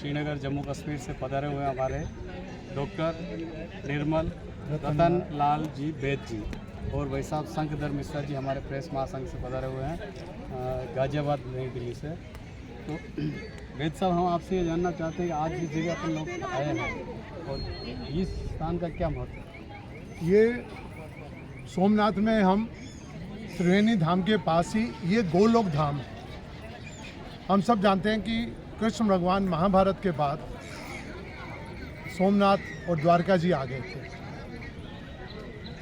श्रीनगर जम्मू कश्मीर से पधारे हुए हमारे डॉक्टर निर्मल रतन लाल जी वैद जी और भाई साहब शंखधर मिश्रा जी हमारे प्रेस महासंघ से पधारे हुए हैं गाजियाबाद नई दिल्ली से। तो वैद साहब, हम आपसे ये जानना चाहते हैं कि आज जिस जगह अपन लोग आए हैं और इस स्थान का क्या महत्व है? ये सोमनाथ में हम त्रिवेणी धाम के पास ही ये गोलोक धाम है। हम सब जानते हैं कि कृष्ण भगवान महाभारत के बाद सोमनाथ और द्वारका जी आ गए थे।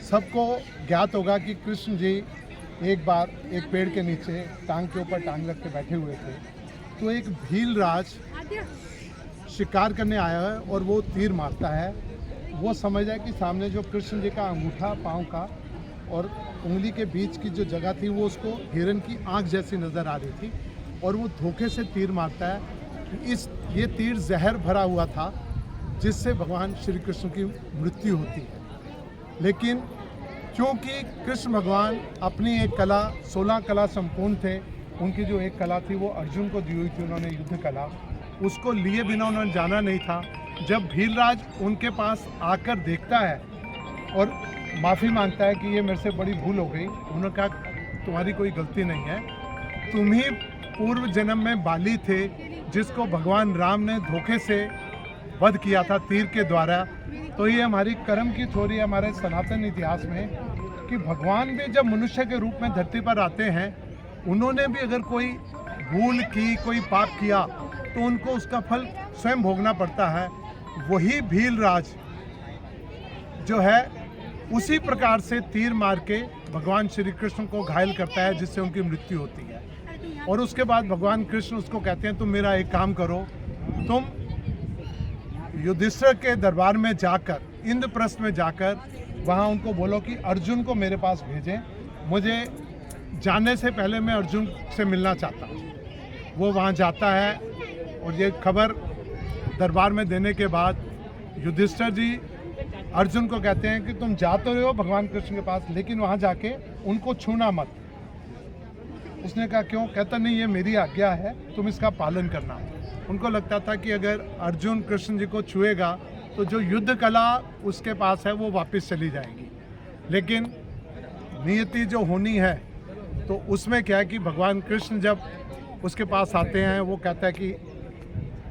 सबको ज्ञात होगा कि कृष्ण जी एक बार एक पेड़ के नीचे टांग के ऊपर टांग रख के बैठे हुए थे, तो एक भील राज शिकार करने आया है और वो तीर मारता है। वो समझ है कि सामने जो कृष्ण जी का अंगूठा पाँव का और उंगली के बीच की जो जगह थी वो उसको हिरन की आंख जैसी नज़र आ रही थी और वो धोखे से तीर मारता है। ये तीर जहर भरा हुआ था जिससे भगवान श्री कृष्ण की मृत्यु होती है। लेकिन क्योंकि कृष्ण भगवान अपनी एक कला 16 कला संपूर्ण थे, उनकी जो एक कला थी वो अर्जुन को दी हुई थी, उन्होंने युद्ध कला, उसको लिए बिना उन्होंने जाना नहीं था। जब भीलराज उनके पास आकर देखता है और माफ़ी मांगता है कि ये मेरे से बड़ी भूल हो गई, उन्होंने कहा तुम्हारी कोई गलती नहीं है, तुम ही पूर्व जन्म में बाली थे जिसको भगवान राम ने धोखे से वध किया था तीर के द्वारा। तो ये हमारी कर्म की थ्योरी है हमारे सनातन इतिहास में कि भगवान भी जब मनुष्य के रूप में धरती पर आते हैं, उन्होंने भी अगर कोई भूल की, कोई पाप किया, तो उनको उसका फल स्वयं भोगना पड़ता है। वही भीलराज जो है उसी प्रकार से तीर मार के भगवान श्री कृष्ण को घायल करता है जिससे उनकी मृत्यु होती है। और उसके बाद भगवान कृष्ण उसको कहते हैं तुम मेरा एक काम करो, तुम युधिष्ठिर के दरबार में जाकर, इंद्रप्रस्थ में जाकर वहाँ उनको बोलो कि अर्जुन को मेरे पास भेजें, मुझे जाने से पहले मैं अर्जुन से मिलना चाहता हूँ। वो वहाँ जाता है और ये खबर दरबार में देने के बाद युधिष्ठिर जी अर्जुन को कहते हैं कि तुम जा तो रहे हो भगवान कृष्ण के पास, लेकिन वहाँ जाके उनको छूना मत। उसने कहा क्यों? कहता नहीं, ये मेरी आज्ञा है, तुम इसका पालन करना। उनको लगता था कि अगर अर्जुन कृष्ण जी को छुएगा तो जो युद्ध कला उसके पास है वो वापस चली जाएगी। लेकिन नियति जो होनी है तो उसमें क्या है कि भगवान कृष्ण जब उसके पास आते हैं, वो कहता है कि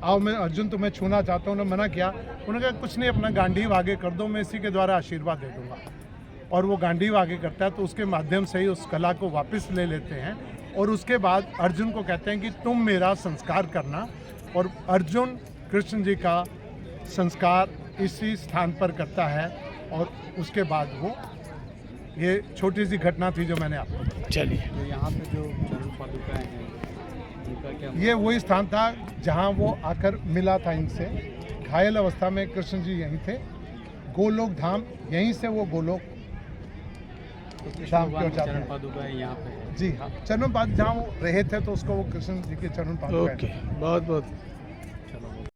आओ मैं अर्जुन तुम्हें छूना चाहता हूँ। उन्होंने मना किया, उन्होंने कहा कुछ नहीं, अपना गांडीव आगे कर दो, मैं इसी के द्वारा आशीर्वाद दे दूँगा। और वो गांडीव आगे करता है तो उसके माध्यम से ही उस कला को वापस ले लेते हैं। और उसके बाद अर्जुन को कहते हैं कि तुम मेरा संस्कार करना, और अर्जुन कृष्ण जी का संस्कार इसी स्थान पर करता है। और उसके बाद वो ये छोटी सी घटना थी जो मैंने आपको बताई। चलिए, तो यहाँ पे जो चरण पादुकाएं हैं उनका क्या? ये वही स्थान था जहाँ वो आकर मिला था इनसे, घायल अवस्था में कृष्ण जी यहीं थे। गोलोक धाम, यहीं से वो गोलोक धाम क्यों जाते चरण हैं। पादुकाएं यहाँ पे है? जी हाँ, चरण पादुका जहाँ वो रहे थे तो उसको वो कृष्ण जी के चरण पादुका। ओके, बहुत बहुत